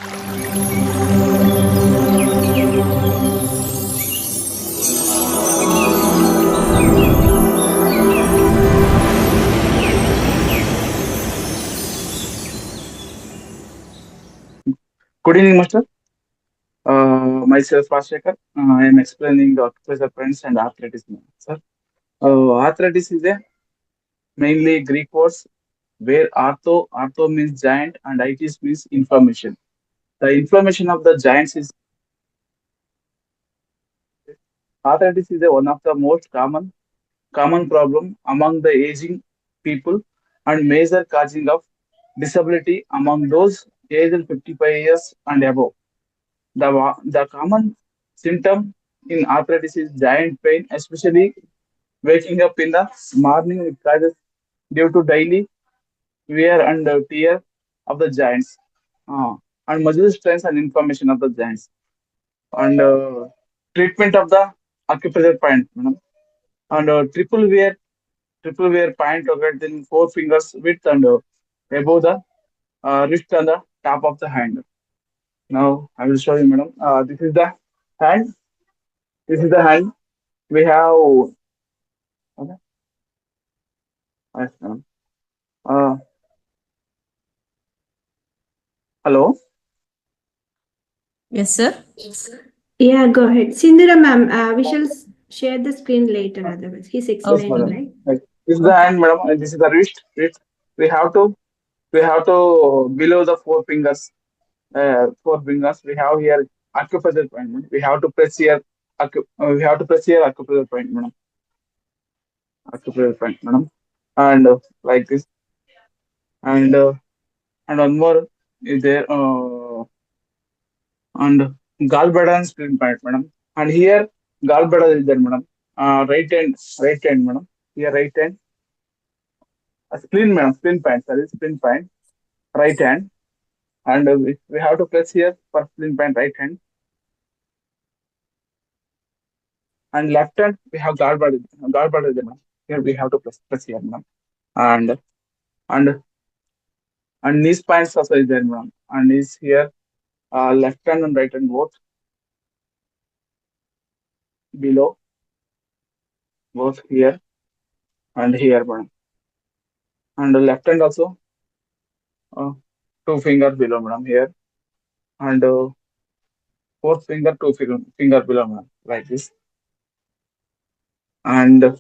Good evening, Master. Myself, Rajashekar. I am explaining the Acupressure points and arthritis. Sir, arthritis is a mainly Greek words where artho means giant and itis means inflammation. The inflammation of the giants is arthritis is one of the most common problem among the aging people and major causing of disability among those aged 55 years and above. The common symptom in arthritis is joint pain, especially waking up in the morning with causes due to daily wear and tear of the joints, uh, and muscle strength and inflammation of the joints, and treatment of the acupressure point, and triple wear point located in four fingers width and above the wrist on the top of the hand. Now I will show you, madam. This is the hand. This is the hand. We have. Okay. Yes, madam. Uh, Hello. Yes, sir. Yeah, go ahead. Sindhura ma'am, we shall share the screen later otherwise. He's Yes, explaining, madam. right? Right. This is the Okay. hand, madam, and this is the wrist. Wrist. We have to below the four fingers. Four fingers. We have here acupressure point. Madam. We have to press here. We have to press here acupressure point, madam. Acupressure point, madam. And like this. And one more is there. And gallbladder and spleen point, madam. And here gallbladder is there, madam. Right hand, madam. Here right hand. Spleen, madam. Spleen point. Sorry, spleen point. Right hand. And we have to press here for spleen point right hand. And left hand we have gallbladder is there, madam. Here we have to press here, madam. And and knees points also is there, madam. And knees here, left hand and right hand below, both here and here, madam. And the left hand also, uh, two finger below, madam, here, and fourth finger, finger below, madam, like this. And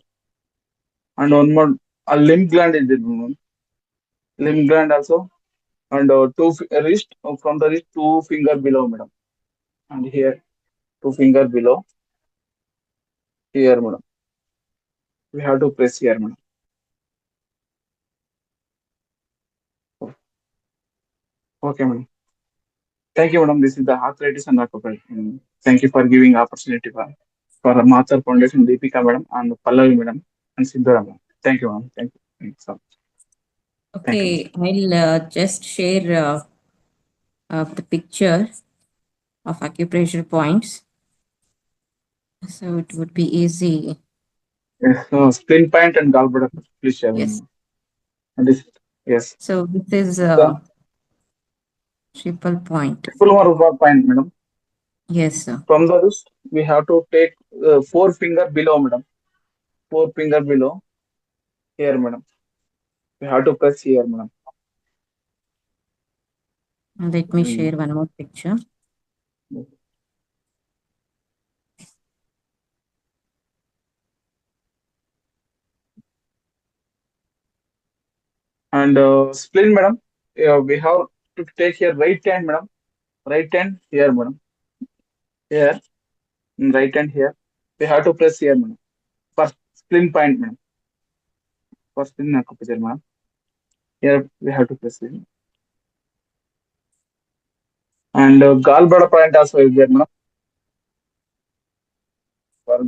one more, a limb gland is there, madam. Limb gland also, and wrist, from the wrist, two finger below, madam, and here, two finger below, here, madam. We have to press here, madam. Okay, madam. Thank you, madam. This is the arthritis and acupuncture. Thank you for giving opportunity for Mahavatar Foundation, Deepika, madam, and Pallavi, madam, and Siddhara, madam. Thank you, madam. Thank you. Thank you so much. Thank you, Okay, I'll just share the picture of acupressure points, so it would be easy. Yes, spleen point and gallbladder, please share. Yes. And this, yes. So this is The triple point. triple one point, madam. Yes, sir. From the wrist, we have to take four finger below, madam. Four finger below, here, madam. We have to press here, madam. Let me share one more picture. And spleen, madam. We have to take here right hand, madam. Right hand here, madam. Here, right hand here. We have to press here, madam. For spleen point, madam. For spleen acupuncture, madam. Here we have to press it. And gallbladder point also is there, madam. For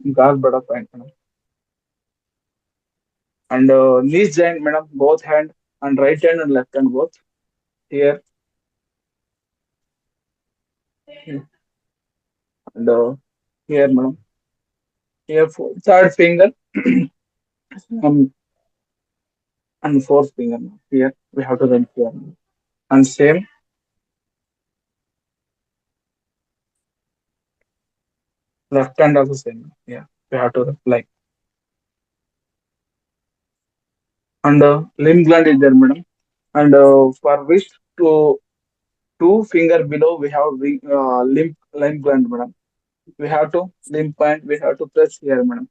gallbladder point, madam. And knees joint, madam. Both hand and right hand and left hand both. Here. And here, madam. Here, third finger. And fourth finger, madam. Here we have to run here. And same Left hand also same. Yeah, we have to like. And limb gland is there, madam. And for wrist to two finger below, we have limb gland, madam. We have to limb point. We have to press here, madam.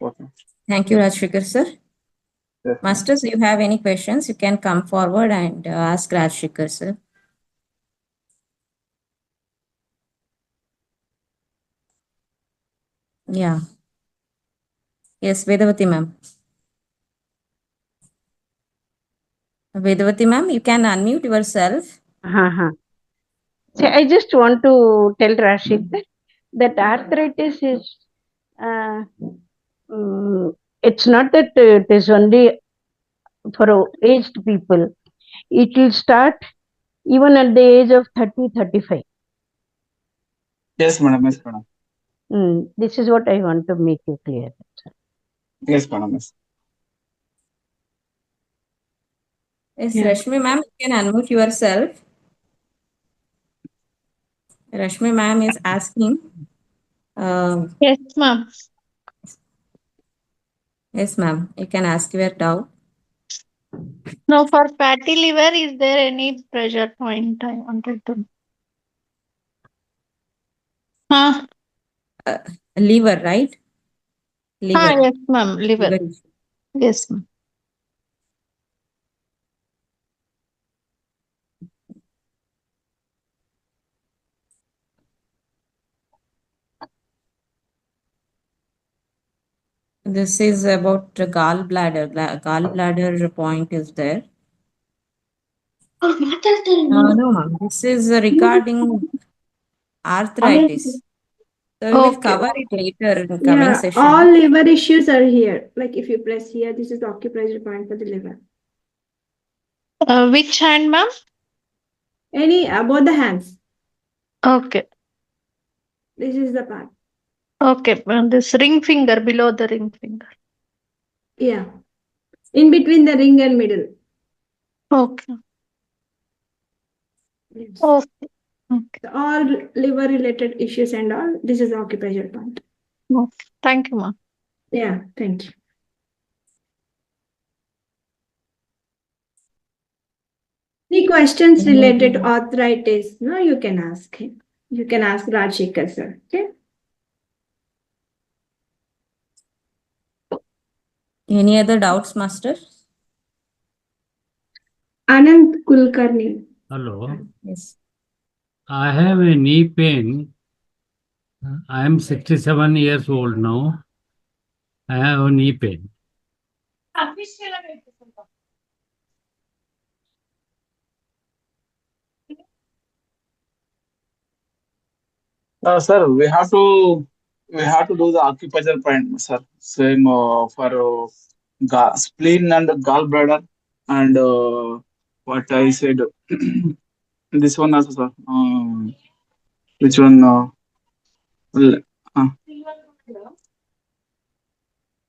Okay. Thank you, Rajashekar, sir. Yes, ma'am. Masters, you have any questions, you can come forward and ask Rajashekar, sir. Yeah. Yes, Vedavati ma'am. Vedavati ma'am, you can unmute yourself. See, I just want to tell Rashid that arthritis is, it's not that it is only for aged people. It will start even at the age of 30, 35. Yes, madam. Yes, madam. This is what I want to make you clear. Yes, madam. Yes. Yes, Yeah. Rashmi ma'am, you can unmute yourself. Rashmi ma'am is asking. Yes, ma'am. Yes, ma'am, you can ask your doubt. Now, for fatty liver, is there any pressure point I wanted to know? Huh? Liver, right? Liver. Yes, ma'am. Liver. Liver issue. Yes, ma'am. This is about the gallbladder. Gallbladder point is there. No, ma'am. This is regarding arthritis. So we will Okay. cover it later in the coming Yeah, session. all liver issues are here. Like if you press here, this is the acupressure point for the liver. Which hand, ma'am? Any both the hands. Okay. This is the part. Okay. This ring finger, below the ring finger. Yeah. In between the ring and middle. Okay. Yes. Okay. Okay. So all liver related issues and all, this is the acupressure point. Okay. Thank you, ma'am. Yeah, thank you. Any questions related to arthritis? No, you can ask him. You can ask Rajashekar, sir. Okay. Any other doubts, master? Anand Kulkarni. Hello, Yes. I have a knee pain. I am 67 years old now. I have a knee pain. Sir, we have to do the acupuncture point, sir. Same for spleen and gallbladder and what I said. This one also, sir. Which one? L- uh,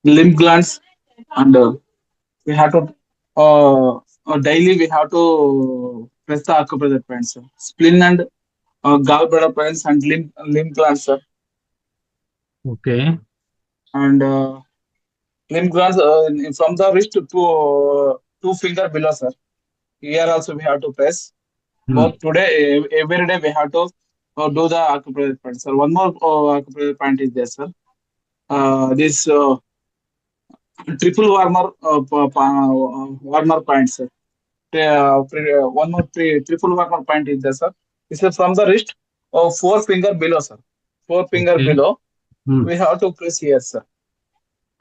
lymph glands and we have to daily we have to press the acupressure points, sir. Spleen and gallbladder points and lymph glands, sir. Okay. And lymph glands from the wrist to two finger below, sir. Here also we have to press. Both today, every day we have to do the acupressure point, sir. One more acupressure point is there, sir. This triple warmer point, sir. One more triple warmer point is there, sir. This is from the wrist, four finger below, sir. Four finger Okay. below. Hmm. We have to press here, sir.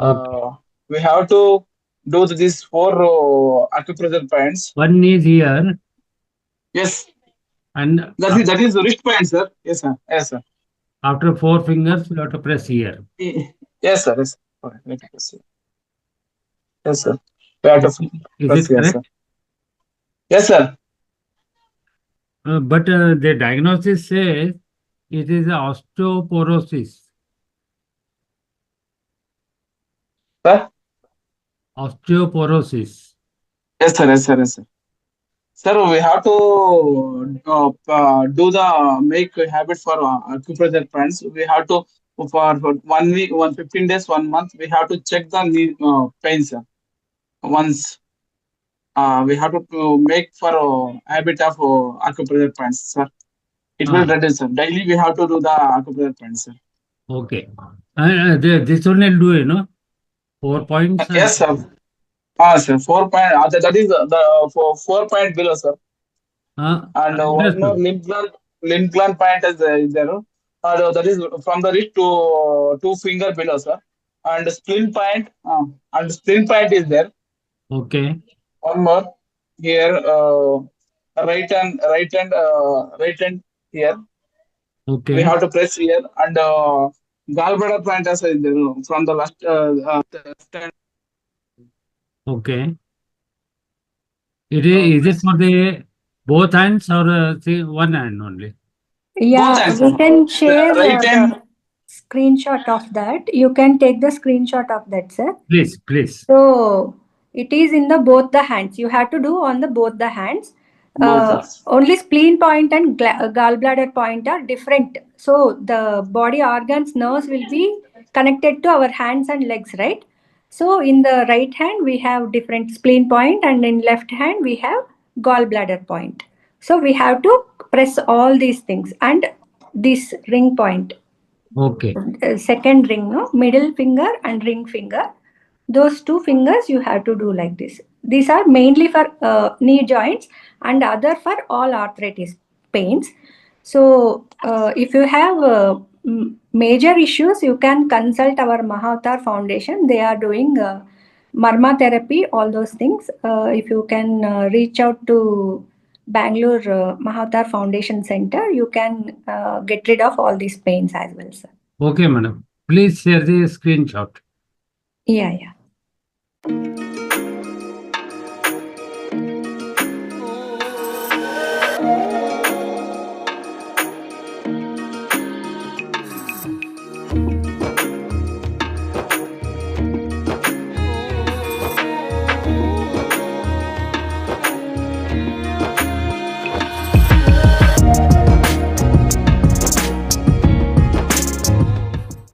Okay. We have to do these four acupressure points. One is here Yes, and that is the wrist point, sir. Yes, sir. Yes, sir. after 4 fingers, you have to press here. Yes, sir. Yes. Okay, let me press here. Yes, sir. We have to Is press it here, sir. correct? Yes, sir. But the diagnosis says it is osteoporosis. Sir? Osteoporosis. Yes, sir. Yes, sir. Yes, sir. Sir, we have to do the make a habit for acupressure friends. We have to for 1 week, 15 days, 1 month. We have to check the knee pain, sir. Once we have to make for habit of acupressure points, sir. It will Ah. reduce, sir. Daily we have to do the acupressure points, sir. Okay. This one will do, 4 points. Yes, sir. Sir. 4 point. That is the for 4 point below, sir. And one more Understood. limb gland point is there. That is from the wrist to 2 finger below, sir. And spleen point is there. Okay. One more here. Right hand here. We Okay. have to press here and gallbladder point as is there from the last stand. Okay. Is it for the both hands or one hand only? Both Yeah, hands, we sir. can share Right hand. the screenshot of that. You can take the screenshot of that, sir. Please, please. So it is in the both the hands. You have to do on the both the hands. Both hands. Only spleen point and gallbladder point are different. So the body organs, nerves will be connected to our hands and legs, right? So in the right hand we have different spleen point, and in left hand we have gallbladder point. So we have to press all these things, and this ring point, Okay. second ring, no, middle finger and ring finger, those two fingers you have to do like this. These are mainly for knee joints and other for all arthritis pains. So if you have major issues, you can consult our Mahavatar Foundation. They are doing marma therapy, all those things. If you can reach out to Bangalore Mahavatar Foundation Center, you can get rid of all these pains as well, sir. Okay, madam. Please share the screenshot. Yeah, yeah.